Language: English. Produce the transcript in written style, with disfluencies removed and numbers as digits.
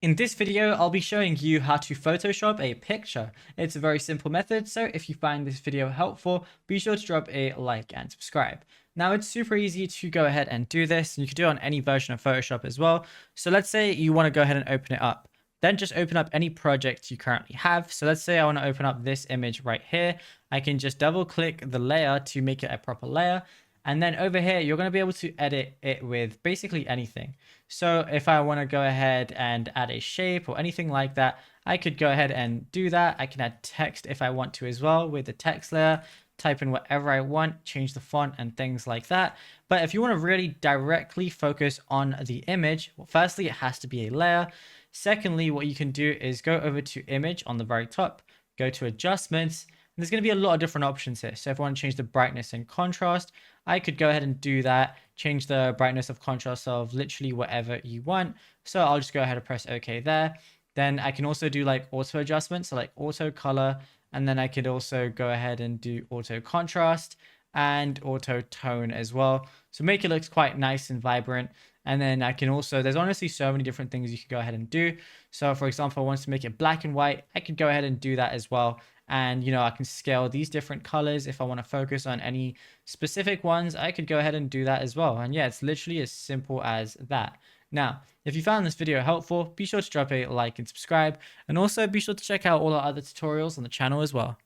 In this video, I'll be showing you how to Photoshop a picture. It's a very simple method, so if you find this video helpful, be sure to drop a like and subscribe. Now, it's super easy to go ahead and do this, and you can do it on any version of Photoshop as well. So let's say you want to go ahead and open it up. Then just open up any project you currently have. So let's say I want to open up this image right here. I can just double click the layer to make it a proper layer. And then over here, you're going to be able to edit it with basically anything. So if I want to go ahead and add a shape or anything like that, I could go ahead and do that. I can add text if I want to as well with the text layer, type in whatever I want, change the font and things like that. But if you want to really directly focus on the image, well, firstly, it has to be a layer. Secondly, what you can do is go over to image on the very top, go to adjustments. There's going to be a lot of different options here. So if I want to change the brightness and contrast, I could go ahead and do that. Change the brightness of contrast of literally whatever you want. So I'll just go ahead and press OK there. Then I can also do like auto adjustments, so like auto color. And then I could also go ahead and do auto contrast and auto tone as well. So make it look quite nice and vibrant. And then I can also, there's honestly so many different things you can go ahead and do. So for example, I want to make it black and white. I could go ahead and do that as well. And, I can scale these different colors. If I want to focus on any specific ones, I could go ahead and do that as well. And yeah, it's literally as simple as that. Now, if you found this video helpful, be sure to drop a like and subscribe. And also be sure to check out all our other tutorials on the channel as well.